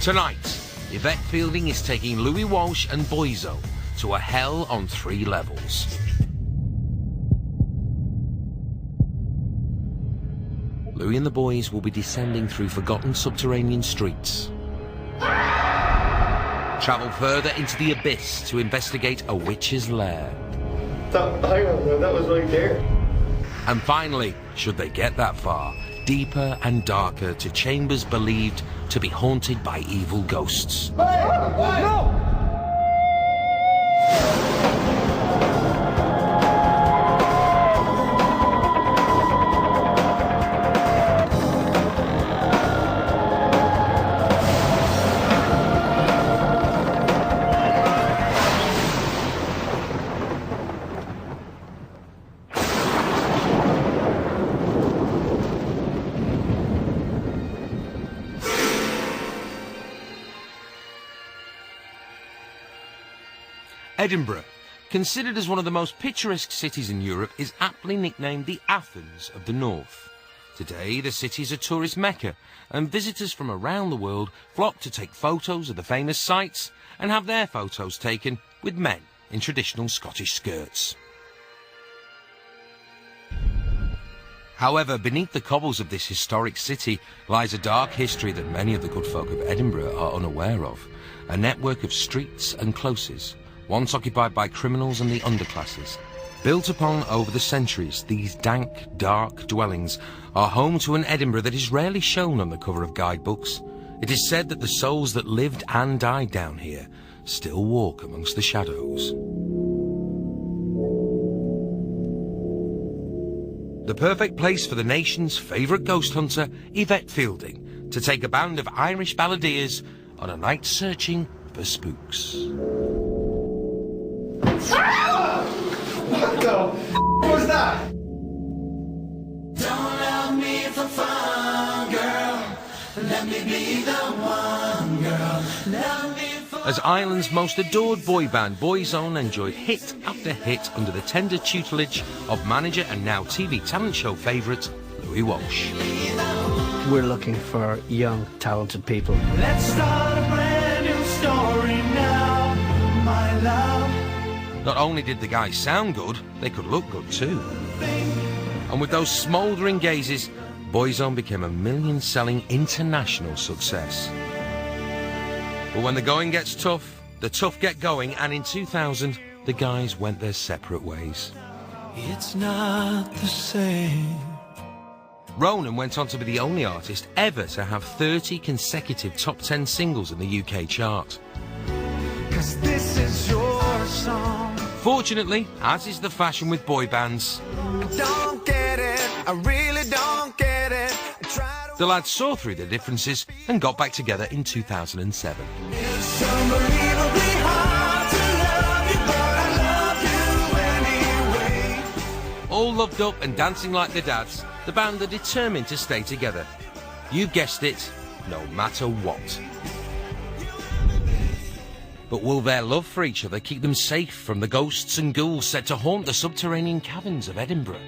Tonight, Yvette Fielding is taking Louis Walsh and Boyzone to a hell on 3 levels. Louis and the boys will be descending through forgotten subterranean streets. Travel further into the abyss to investigate a witch's lair. That was right there. And finally, should they get that far, deeper and darker to chambers believed to be haunted by evil ghosts. Hey! No! Edinburgh, considered as one of the most picturesque cities in Europe, is aptly nicknamed the Athens of the North. Today, the city is a tourist mecca, and visitors from around the world flock to take photos of the famous sights and have their photos taken with men in traditional Scottish skirts. However, beneath the cobbles of this historic city lies a dark history that many of the good folk of Edinburgh are unaware of, a network of streets and closes, once occupied by criminals and the underclasses. Built upon over the centuries, these dank, dark dwellings are home to an Edinburgh that is rarely shown on the cover of guidebooks. It is said that the souls that lived and died down here still walk amongst the shadows. The perfect place for the nation's favourite ghost hunter, Yvette Fielding, to take a band of Irish balladeers on a night searching for spooks. What the was that? Don't love me for fun, girl. Let me be the one, girl. Love me for... As Ireland's most adored boy band, Boyzone enjoyed hit after hit under the tender tutelage of manager and now TV talent show favourite, Louis Walsh. We're looking for young, talented people. Let's start a brand new story now, my love. Not only did the guys sound good, they could look good too. And with those smouldering gazes, Boyzone became a million-selling international success. But when the going gets tough, the tough get going, and in 2000, the guys went their separate ways. It's not the same. Ronan went on to be the only artist ever to have 30 consecutive top 10 singles in the UK chart. 'Cause this is your song. Fortunately, as is the fashion with boy bands, I don't get it, I really don't get it. the lads saw through their differences and got back together in 2007. It's unbelievably hard to love you, but I love you anyway. All loved up and dancing like their dads, the band are determined to stay together. You guessed it, no matter what. But will their love for each other keep them safe from the ghosts and ghouls said to haunt the subterranean caverns of Edinburgh?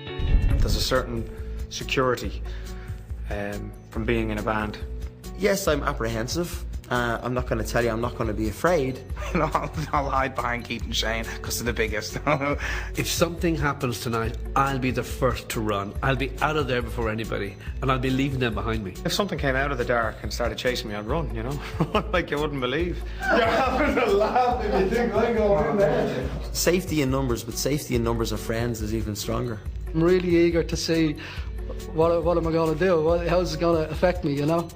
There's a certain security from being in a band. Yes, I'm apprehensive. I'm not going to tell you I'm not going to be afraid. I'll hide behind Keith and Shane because they're the biggest. If something happens tonight, I'll be the first to run. I'll be out of there before anybody, and I'll be leaving them behind me. If something came out of the dark and started chasing me, I'd run, you know? Like you wouldn't believe. You're having a laugh if you think I'm going in there. Safety in numbers, but safety in numbers of friends is even stronger. I'm really eager to see what am I going to do? How's it going to affect me, you know?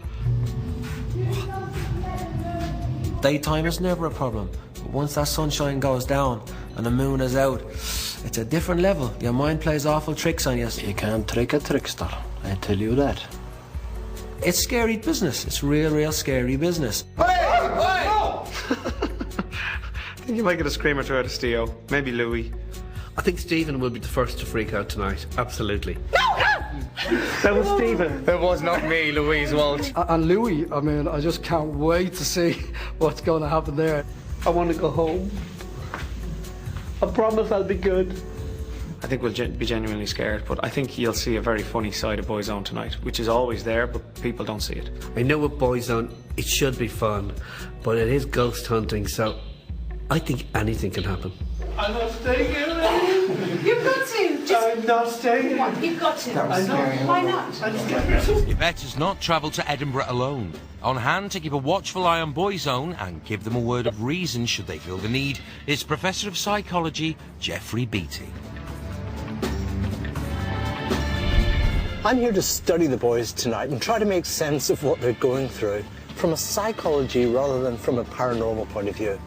Daytime is never a problem, but once that sunshine goes down and the moon is out, it's a different level. Your mind plays awful tricks on you. You can't trick a trickster, I tell you that. It's scary business. It's real scary business. Hey! No! I think you might get a scream or two out of Steo. Maybe Louis. I think Stephen will be the first to freak out tonight, absolutely. That was Stephen. That was not me, Louise Walsh. And Louis, I mean, I just can't wait to see what's going to happen there. I want to go home. I promise I'll be good. I think we'll be genuinely scared, but I think you'll see a very funny side of Boyzone tonight, which is always there, but people don't see it. I know with Boyzone, It should be fun, but it is ghost hunting, so I think anything can happen. I'm not staying here, lady. You've got to. I'm not staying here. What? You've got to. That was scary. Why not? Yvette has not travelled to Edinburgh alone. On hand to keep a watchful eye on Boyzone and give them a word of reason should they feel the need is Professor of Psychology, Geoffrey Beattie. I'm here to study the boys tonight and try to make sense of what they're going through from a psychology rather than from a paranormal point of view.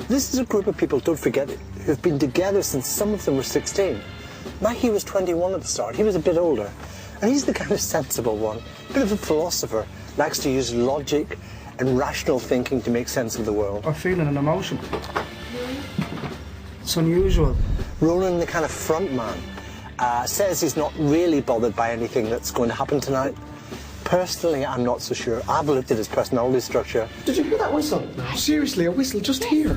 This is a group of people, don't forget it, who've been together since some of them were 16. Mackie was 21 at the start. He was a bit older. And he's the kind of sensible one, a bit of a philosopher, likes to use logic and rational thinking to make sense of the world. I'm feeling an emotion. It's unusual. Ronan, the kind of front man, says he's not really bothered by anything that's going to happen tonight. Personally, I'm not so sure. I've looked at his personality structure. Did you hear that whistle? No. Seriously, a whistle just here.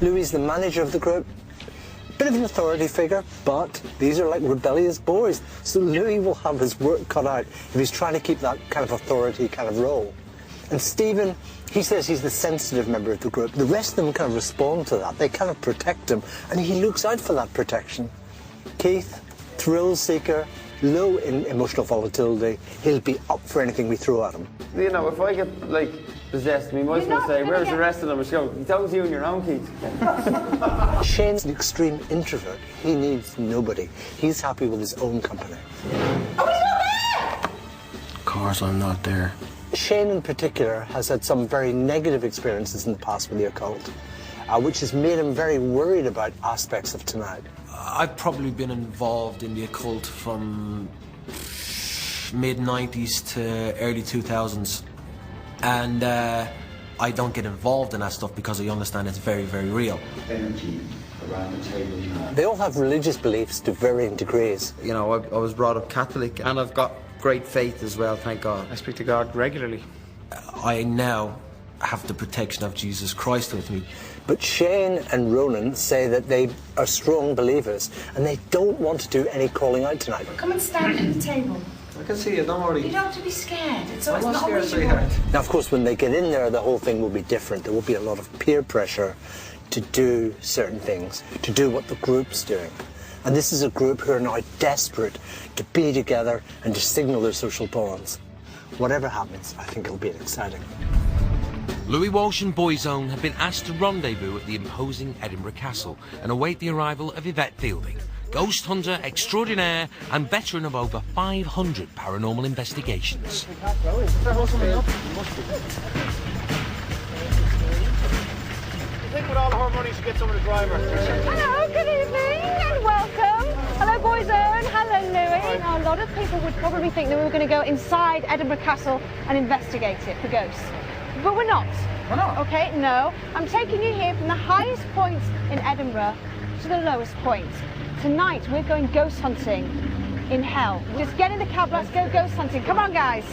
Louis is the manager of the group. Bit of an authority figure, but these are like rebellious boys. So Louis will have his work cut out if he's trying to keep that kind of authority kind of role. And Stephen, he says he's the sensitive member of the group. The rest of them kind of respond to that. They kind of protect him, and he looks out for that protection. Keith, thrill seeker, low in emotional volatility. He'll be up for anything we throw at him. You know, if I get, like, possessed, we might as well say, where's the rest of them? It's going, that was you and your own, Keith. Shane's an extreme introvert. He needs nobody. He's happy with his own company. Oh, he's not there! Of course I'm not there. Shane in particular has had some very negative experiences in the past with the occult, which has made him very worried about aspects of tonight. I've probably been involved in the occult from mid-90s to early 2000s. And I don't get involved in that stuff because I understand it's very, very real. Energy around the table now. They all have religious beliefs to varying degrees. You know, I was brought up Catholic and I've got great faith as well, thank God. I speak to God regularly. I now have the protection of Jesus Christ with me. But Shane and Ronan say that they are strong believers and they don't want to do any calling out tonight. Come and stand at the table. I can see you, don't worry. You don't have to be scared. It's I'm not not scared, what you sweetheart. want. Now, of course, when they get in there, the whole thing will be different. There will be a lot of peer pressure to do certain things, to do what the group's doing. And this is a group who are now desperate to be together and to signal their social bonds. Whatever happens, I think it'll be exciting. Louis Walsh and Boyzone have been asked to rendezvous at the imposing Edinburgh Castle and await the arrival of Yvette Fielding, ghost hunter extraordinaire and veteran of over 500 paranormal investigations. I think with all her money, she gets some of the driver. Hello, good evening and welcome. Hello, Boyzone. Hello, Louis. Now, a lot of people would probably think that we were going to go inside Edinburgh Castle and investigate it for ghosts. But we're not. We're not? Okay, no. I'm taking you here from the highest point in Edinburgh to the lowest point. Tonight, we're going ghost hunting in hell. Just get in the cab, let's go ghost hunting. Come on, guys.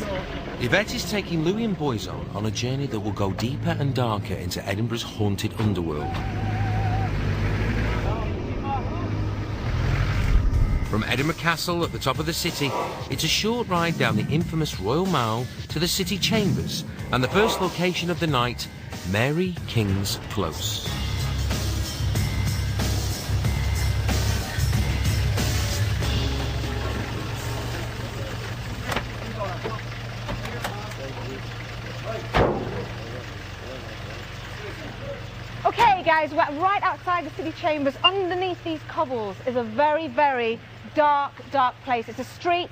Yvette is taking Louis and Boyzone on a journey that will go deeper and darker into Edinburgh's haunted underworld. From Edinburgh Castle at the top of the city, it's a short ride down the infamous Royal Mall to the city chambers and the first location of the night, Mary King's Close. Okay, guys, we're right outside the city chambers. Underneath these cobbles is a very, very dark, dark place. It's a street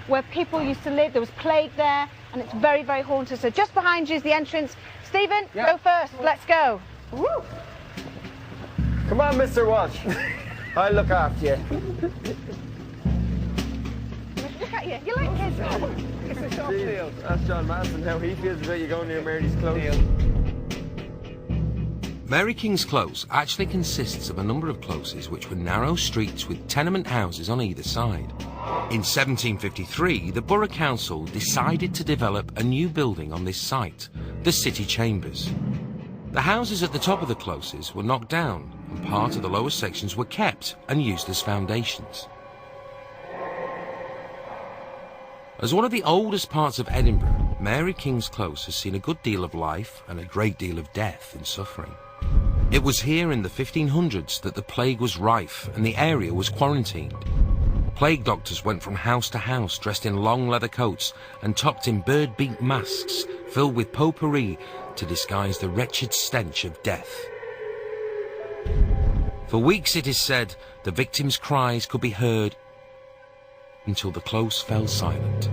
where people used to live. There was plague there, and it's very, very haunted. So just behind you is the entrance. Stephen, go first. Let's go. Woo. Come on, Mr. Walsh. I'll look after you. Look at you. You like kids? It's a shop deal. That's John Madison, how he feels about you going near Mary's Close. Mary King's Close actually consists of a number of closes which were narrow streets with tenement houses on either side. In 1753, the Borough Council decided to develop a new building on this site, the City Chambers. The houses at the top of the closes were knocked down and part of the lower sections were kept and used as foundations. As one of the oldest parts of Edinburgh, Mary King's Close has seen a good deal of life and a great deal of death and suffering. It was here in the 1500s that the plague was rife and the area was quarantined. Plague doctors went from house to house dressed in long leather coats and topped in bird-beak masks filled with potpourri to disguise the wretched stench of death. For weeks, it is said, the victims' cries could be heard until the close fell silent.